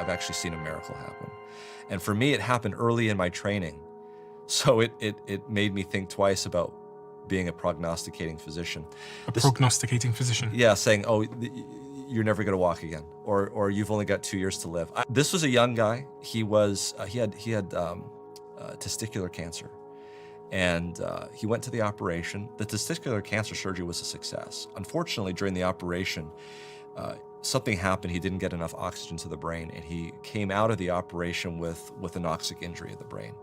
I've actually seen a miracle happen. And for me, it happened early in my training. So it made me think twice about being a prognosticating physician. Prognosticating physician? Yeah, saying, oh, you're never going to walk again, or you've only got 2 years to live. This was a young guy. He was, he had testicular cancer. And he went to the operation. The testicular cancer surgery was a success. Unfortunately, during the operation, something happened. He didn't get enough oxygen to the brain, and he came out of the operation with an anoxic injury of the brain.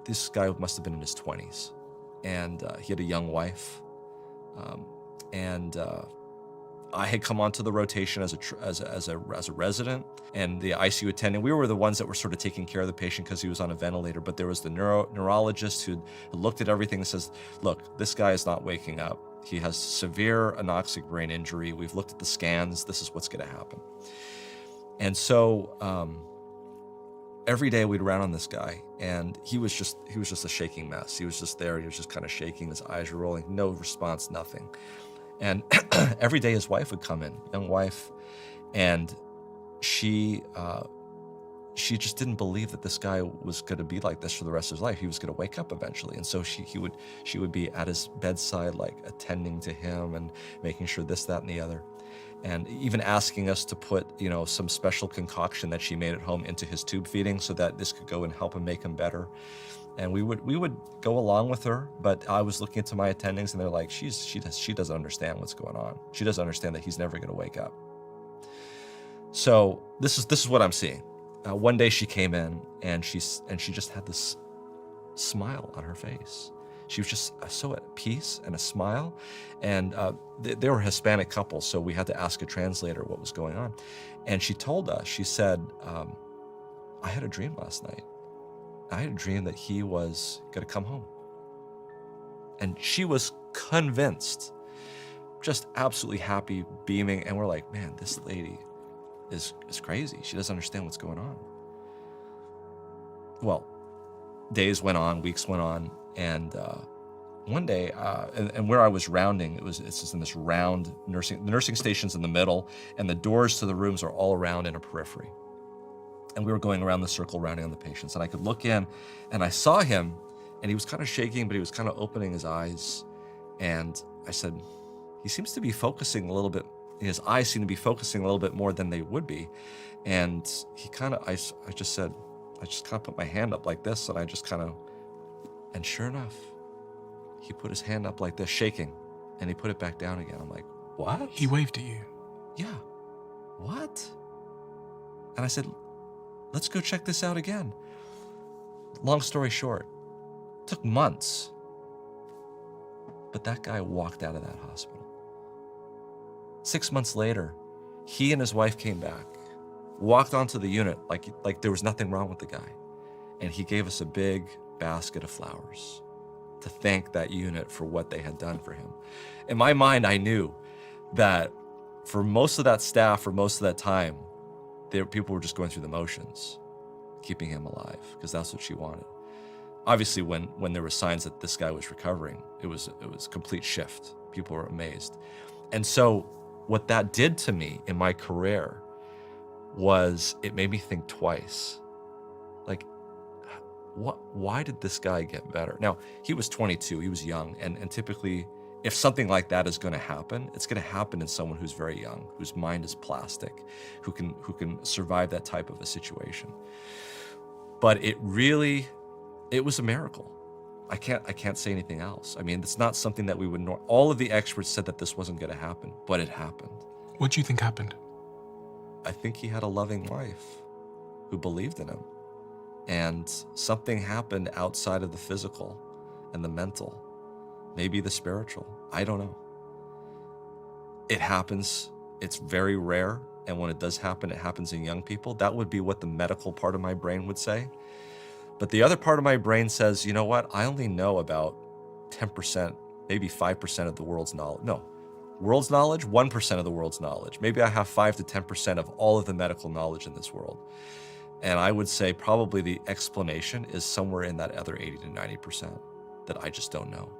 This guy must have been in his 20s, and he had a young wife. I had come onto the rotation as a resident, and the ICU attendant. We were the ones that were sort of taking care of the patient because he was on a ventilator. But there was the neurologist who looked at everything and says, "Look, this guy is not waking up. He has severe anoxic brain injury. We've looked at the scans. This is what's going to happen." And so every day we'd round on this guy, and he was just a shaking mess. He was just there. He was just kind of shaking. His eyes were rolling. No response. Nothing. And every day his wife would come in, young wife, and she just didn't believe that this guy was going to be like this for the rest of his life. He was going to wake up eventually. And so she would be at his bedside, like attending to him and making sure this, that, and the other. And even asking us to put, some special concoction that she made at home into his tube feeding so that this could go and help him make him better. And we would go along with her, but I was looking into my attendings, and they're like, she doesn't understand what's going on. She doesn't understand that he's never going to wake up. So this is what I'm seeing. One day she came in, and she just had this smile on her face. She was just so at peace and a smile. And they were a Hispanic couple, so we had to ask a translator what was going on. And she told us, she said, I had a dream last night. I had a dream that he was going to come home. And she was convinced, just absolutely happy, beaming. And we're like, man, this lady is crazy. She doesn't understand what's going on. Well, days went on, weeks went on, and one day, and where I was rounding, it's just in this round the nursing station's in the middle, and the doors to the rooms are all around in a periphery. And we were going around the circle, rounding on the patients, and I could look in, and I saw him, and he was kind of shaking, but he was kind of opening his eyes, and I said, he seems to be focusing a little bit, his eyes seem to be focusing a little bit more than they would be, and he kind of, I just kind of put my hand up like this, and sure enough, he put his hand up like this, shaking, and he put it back down again. I'm like, what? He waved at you? Yeah. What? And I said, let's go check this out again. Long story short, it took months, but that guy walked out of that hospital. 6 months later, he and his wife came back, walked onto the unit like there was nothing wrong with the guy, and he gave us a big basket of flowers to thank that unit for what they had done for him. In my mind, I knew that for most of that staff, for most of that time, people were just going through the motions, keeping him alive, because that's what she wanted. Obviously, when there were signs that this guy was recovering, it was a complete shift. People were amazed. And so what that did to me in my career was it made me think twice. Like, why did this guy get better? Now, he was 22, he was young, and typically, if something like that is going to happen, it's going to happen in someone who's very young, whose mind is plastic, who can survive that type of a situation. But it was a miracle. I can't say anything else. I mean, it's not something that we would know. All of the experts said that this wasn't going to happen, but it happened. What do you think happened? I think he had a loving wife who believed in him. And something happened outside of the physical and the mental, maybe the spiritual. I don't know. It happens. It's very rare. And when it does happen, it happens in young people. That would be what the medical part of my brain would say. But the other part of my brain says, you know what? I only know about 10%, maybe 5% of the world's knowledge. No, world's knowledge, 1% of the world's knowledge. Maybe I have 5 to 10% of all of the medical knowledge in this world. And I would say probably the explanation is somewhere in that other 80 to 90% that I just don't know.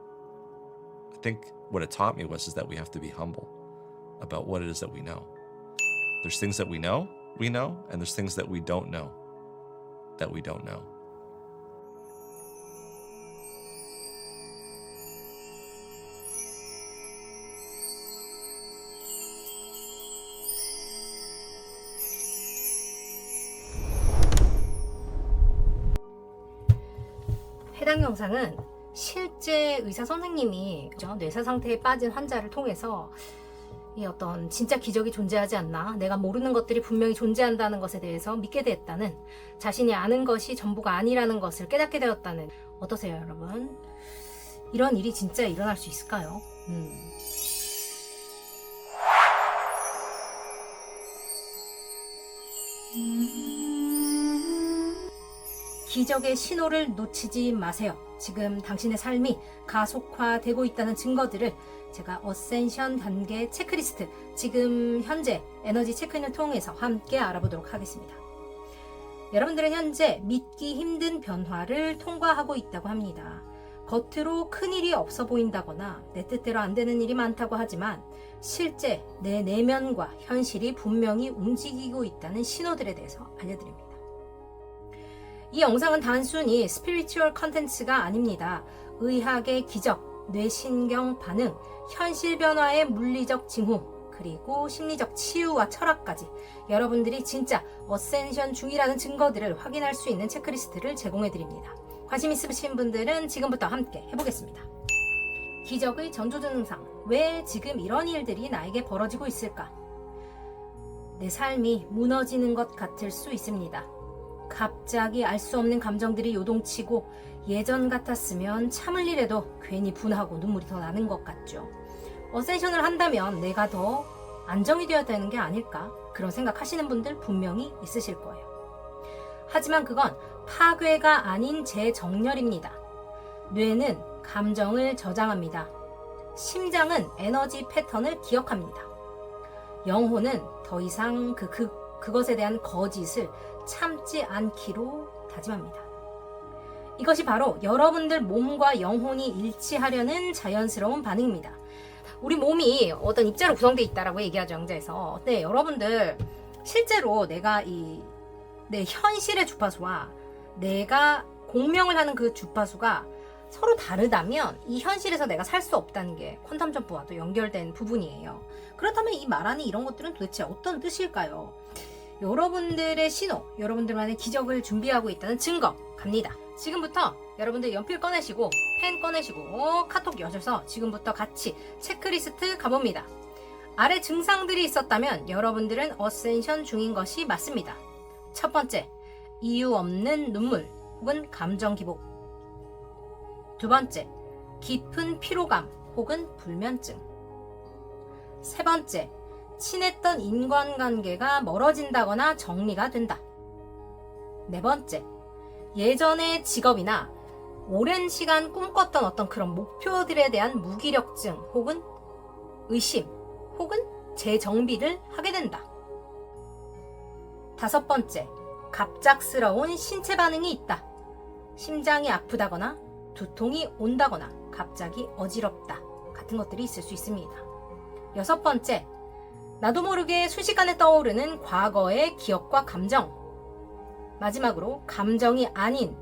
I think what it taught me is that we have to be humble about what it is that we know. There's things that we know, we know, and there's things that we don't know that we don't know. 해당 영상은 실제 의사 선생님이 뇌사 상태에 빠진 환자를 통해서 이 어떤 진짜 기적이 존재하지 않나, 내가 모르는 것들이 분명히 존재한다는 것에 대해서 믿게 되었다는, 자신이 아는 것이 전부가 아니라는 것을 깨닫게 되었다는. 어떠세요, 여러분? 이런 일이 진짜 일어날 수 있을까요? 기적의 신호를 놓치지 마세요. 지금 당신의 삶이 가속화되고 있다는 증거들을 제가 어센션 단계 체크리스트, 지금 현재 에너지 체크인을 통해서 함께 알아보도록 하겠습니다. 여러분들은 현재 믿기 힘든 변화를 통과하고 있다고 합니다. 겉으로 큰일이 없어 보인다거나 내 뜻대로 안 되는 일이 많다고 하지만 실제 내 내면과 현실이 분명히 움직이고 있다는 신호들에 대해서 알려드립니다. 이 영상은 단순히 스피리추얼 컨텐츠가 아닙니다. 의학의 기적, 뇌신경 반응, 현실 변화의 물리적 징후, 그리고 심리적 치유와 철학까지 여러분들이 진짜 어센션 중이라는 증거들을 확인할 수 있는 체크리스트를 제공해드립니다. 관심 있으신 분들은 지금부터 함께 해보겠습니다. 기적의 전조 증상, 왜 지금 이런 일들이 나에게 벌어지고 있을까? 내 삶이 무너지는 것 같을 수 있습니다. 갑자기 알 수 없는 감정들이 요동치고 예전 같았으면 참을 일에도 괜히 분하고 눈물이 더 나는 것 같죠. 어센션을 한다면 내가 더 안정이 되어야 되는 게 아닐까? 그런 생각하시는 분들 분명히 있으실 거예요. 하지만 그건 파괴가 아닌 재정렬입니다. 뇌는 감정을 저장합니다. 심장은 에너지 패턴을 기억합니다. 영혼은 더 이상 그것에 대한 거짓을 참지 않기로 다짐합니다. 이것이 바로 여러분들 몸과 영혼이 일치하려는 자연스러운 반응입니다. 우리 몸이 어떤 입자로 구성되어 있다라고 얘기하죠, 영자에서. 네, 여러분들 실제로 내가 내 현실의 주파수와 내가 공명을 하는 그 주파수가 서로 다르다면 이 현실에서 내가 살 수 없다는 게 퀀텀 점프와도 연결된 부분이에요. 그렇다면 이 말하는 이런 것들은 도대체 어떤 뜻일까요? 여러분들의 신호, 여러분들만의 기적을 준비하고 있다는 증거 갑니다. 지금부터 여러분들 연필 꺼내시고 펜 꺼내시고 카톡 여셔서 지금부터 같이 체크리스트 가봅니다. 아래 증상들이 있었다면 여러분들은 어센션 중인 것이 맞습니다. 첫 번째, 이유 없는 눈물 혹은 감정 기복. 두 번째, 깊은 피로감 혹은 불면증. 세 번째, 친했던 인간관계가 멀어진다거나 정리가 된다. 네 번째, 예전의 직업이나 오랜 시간 꿈꿨던 어떤 그런 목표들에 대한 무기력증 혹은 의심 혹은 재정비를 하게 된다. 다섯 번째, 갑작스러운 신체 반응이 있다. 심장이 아프다거나 두통이 온다거나 갑자기 어지럽다 같은 것들이 있을 수 있습니다. 여섯 번째, 나도 모르게 순식간에 떠오르는 과거의 기억과 감정. 마지막으로 감정이 아닌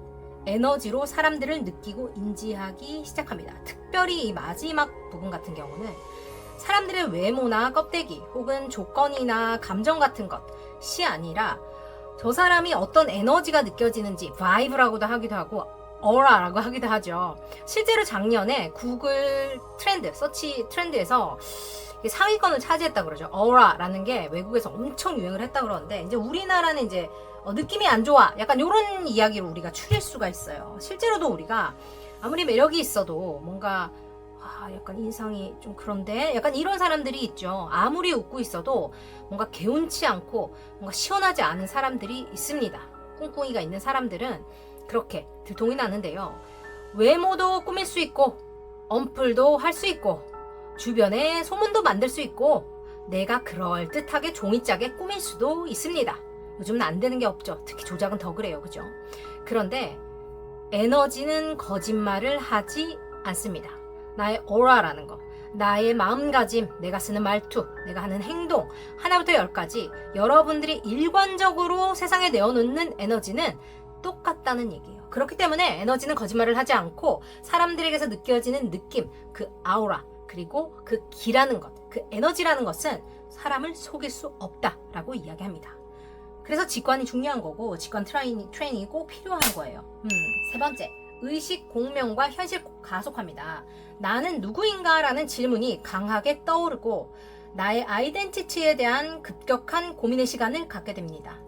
에너지로 사람들을 느끼고 인지하기 시작합니다. 특별히 이 마지막 부분 같은 경우는 사람들의 외모나 껍데기 혹은 조건이나 감정 같은 것이 아니라 저 사람이 어떤 에너지가 느껴지는지 바이브라고도 하기도 하고 어라라고 하기도 하죠. 실제로 작년에 구글 트렌드, 서치 트렌드에서 상위권을 차지했다고 그러죠. 어라라는 게 외국에서 엄청 유행을 했다고 그러는데 이제 우리나라는 이제 느낌이 안 좋아. 약간 이런 이야기로 우리가 추릴 수가 있어요. 실제로도 우리가 아무리 매력이 있어도 뭔가 약간 인상이 좀 그런데 약간 이런 사람들이 있죠. 아무리 웃고 있어도 뭔가 개운치 않고 뭔가 시원하지 않은 사람들이 있습니다. 꿍꿍이가 있는 사람들은 그렇게 들통이 나는데요. 외모도 꾸밀 수 있고 언플도 할 수 있고 주변에 소문도 만들 수 있고 내가 그럴듯하게 종이짝에 꾸밀 수도 있습니다. 요즘은 안 되는 게 없죠. 특히 조작은 더 그래요. 그죠? 그런데 에너지는 거짓말을 하지 않습니다. 나의 오라라는 거, 나의 마음가짐, 내가 쓰는 말투, 내가 하는 행동, 하나부터 열까지 여러분들이 일관적으로 세상에 내어놓는 에너지는 똑같다는 얘기예요. 그렇기 때문에 에너지는 거짓말을 하지 않고 사람들에게서 느껴지는 느낌, 그 아우라, 그리고 그 기라는 것, 그 에너지라는 것은 사람을 속일 수 없다라고 이야기합니다. 그래서 직관이 중요한 거고 직관 트레이닝이 꼭 필요한 거예요. 세 번째, 의식 공명과 현실 가속화입니다. 나는 누구인가? 라는 질문이 강하게 떠오르고 나의 아이덴티티에 대한 급격한 고민의 시간을 갖게 됩니다.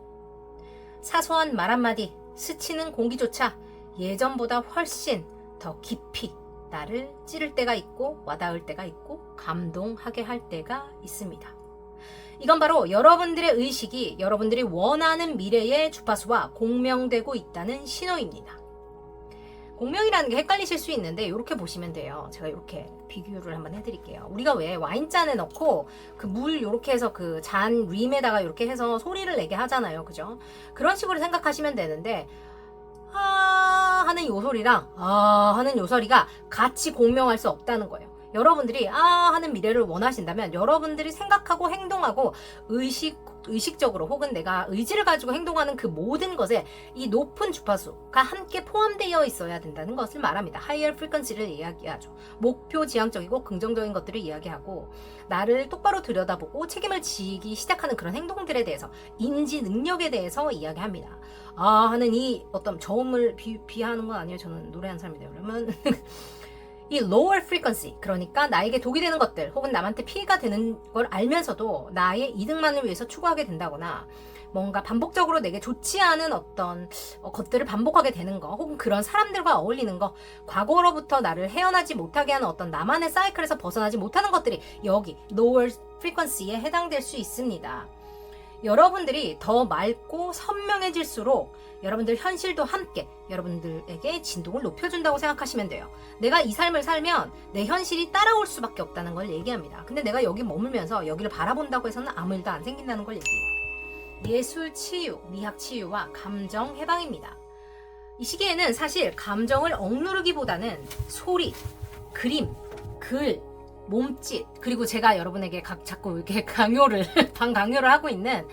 사소한 말 한마디, 스치는 공기조차 예전보다 훨씬 더 깊이 나를 찌를 때가 있고 와닿을 때가 있고 감동하게 할 때가 있습니다. 이건 바로 여러분들의 의식이 여러분들이 원하는 미래의 주파수와 공명되고 있다는 신호입니다. 공명이라는 게 헷갈리실 수 있는데 이렇게 보시면 돼요. 제가 이렇게 비교를 한번 해드릴게요. 우리가 왜 와인잔에 넣고 그 물 이렇게 해서 그 잔 림에다가 이렇게 해서 소리를 내게 하잖아요. 그죠? 그런 식으로 생각하시면 되는데 아 하는 요 소리랑 아 하는 요 소리가 같이 공명할 수 없다는 거예요. 여러분들이 아 하는 미래를 원하신다면 여러분들이 생각하고 행동하고 의식적으로 혹은 내가 의지를 가지고 행동하는 그 모든 것에 이 높은 주파수가 함께 포함되어 있어야 된다는 것을 말합니다. higher frequency를 이야기하죠. 목표 지향적이고 긍정적인 것들을 이야기하고 나를 똑바로 들여다보고 책임을 지기 시작하는 그런 행동들에 대해서 인지 능력에 대해서 이야기합니다. 아 하는 이 어떤 저음을 비하하는 건 아니에요. 저는 노래하는 사람이다. 그러면 이 lower frequency, 그러니까 나에게 독이 되는 것들 혹은 남한테 피해가 되는 걸 알면서도 나의 이득만을 위해서 추구하게 된다거나 뭔가 반복적으로 내게 좋지 않은 어떤 것들을 반복하게 되는 거 혹은 그런 사람들과 어울리는 거, 과거로부터 나를 헤어나지 못하게 하는 어떤 나만의 사이클에서 벗어나지 못하는 것들이 여기 lower frequency에 해당될 수 있습니다. 여러분들이 더 맑고 선명해질수록 여러분들 현실도 함께 여러분들에게 진동을 높여준다고 생각하시면 돼요. 내가 이 삶을 살면 내 현실이 따라올 수밖에 없다는 걸 얘기합니다. 근데 내가 여기 머물면서 여기를 바라본다고 해서는 아무 일도 안 생긴다는 걸 얘기해요. 예술 치유, 미학 치유와 감정 해방입니다. 이 시기에는 사실 감정을 억누르기보다는 소리, 그림, 글, 몸짓, 그리고 제가 여러분에게 자꾸 이렇게 강요를 하고 있는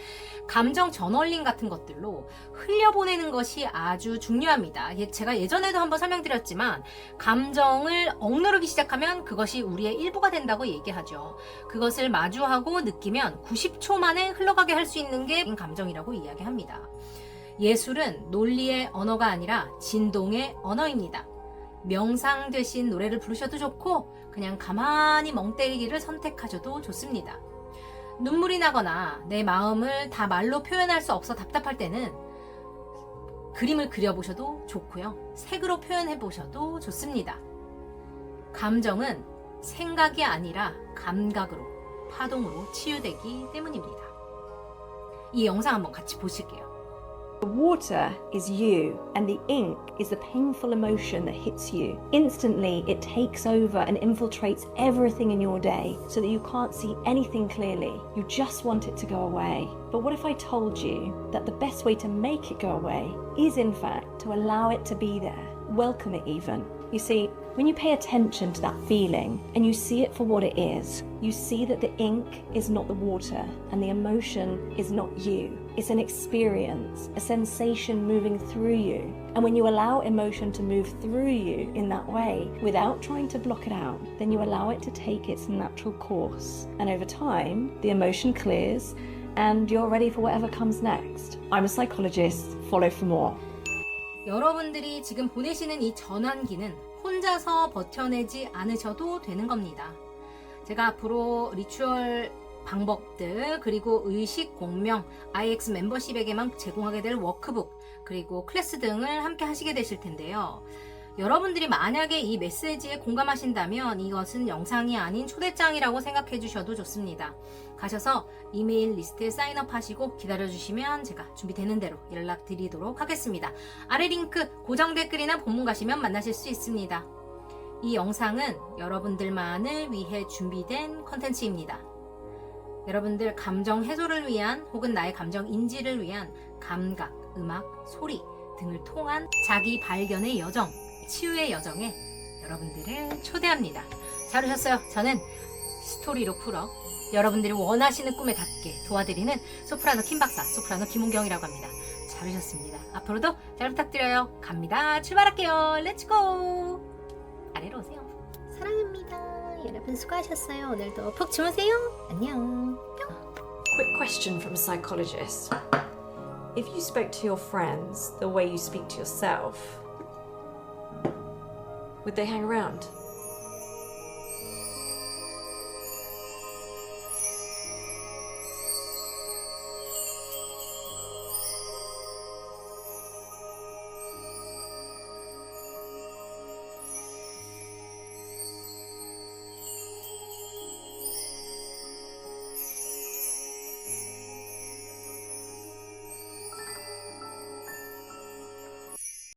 감정 저널링 같은 것들로 흘려보내는 것이 아주 중요합니다. 제가 예전에도 한번 설명드렸지만 감정을 억누르기 시작하면 그것이 우리의 일부가 된다고 얘기하죠. 그것을 마주하고 느끼면 90초 만에 흘러가게 할 수 있는 게 감정이라고 이야기합니다. 예술은 논리의 언어가 아니라 진동의 언어입니다. 명상 대신 노래를 부르셔도 좋고 그냥 가만히 멍 때리기를 선택하셔도 좋습니다. 눈물이 나거나 내 마음을 다 말로 표현할 수 없어 답답할 때는 그림을 그려보셔도 좋고요. 색으로 표현해보셔도 좋습니다. 감정은 생각이 아니라 감각으로, 파동으로 치유되기 때문입니다. 이 영상 한번 같이 보실게요. The water is you, and the ink is the painful emotion that hits you. Instantly, it takes over and infiltrates everything in your day so that you can't see anything clearly. You just want it to go away. But what if I told you that the best way to make it go away is, in fact, to allow it to be there, welcome it even? You see, when you pay attention to that feeling and you see it for what it is, you see that the ink is not the water and the emotion is not you. It's an experience, a sensation moving through you. And when you allow emotion to move through you in that way, without trying to block it out, then you allow it to take its natural course. And over time, the emotion clears and you're ready for whatever comes next. I'm a psychologist. Follow for more. 여러분들이 지금 보내시는 이 전환기는 혼자서 버텨내지 않으셔도 되는 겁니다. 제가 앞으로 리추얼 방법들 그리고 의식 공명 IX 멤버십에게만 제공하게 될 워크북 그리고 클래스 등을 함께 하시게 되실 텐데요. 여러분들이 만약에 이 메시지에 공감하신다면 이것은 영상이 아닌 초대장이라고 생각해 주셔도 좋습니다. 가셔서 이메일 리스트에 사인업 하시고 기다려주시면 제가 준비되는 대로 연락드리도록 하겠습니다. 아래 링크 고정 댓글이나 본문 가시면 만나실 수 있습니다. 이 영상은 여러분들만을 위해 준비된 컨텐츠입니다. 여러분들 감정 해소를 위한 혹은 나의 감정 인지를 위한 감각, 음악, 소리 등을 통한 자기 발견의 여정, 치유의 여정에 여러분들을 초대합니다. 잘 오셨어요. 저는 스토리로 풀어 여러분들이 원하시는 꿈에 닿게 도와드리는 소프라노 김박사, 소프라노 김은경이라고 합니다. 잘 오셨습니다. 앞으로도 잘 부탁드려요. 갑니다. 출발할게요. 렛츠고. 아래로 오세요. 사랑합니다. 여러분 수고하셨어요. 오늘도 푹 주무세요. 안녕. Quick question from a psychologist. If you spoke to your friends the way you speak to yourself, would they hang around?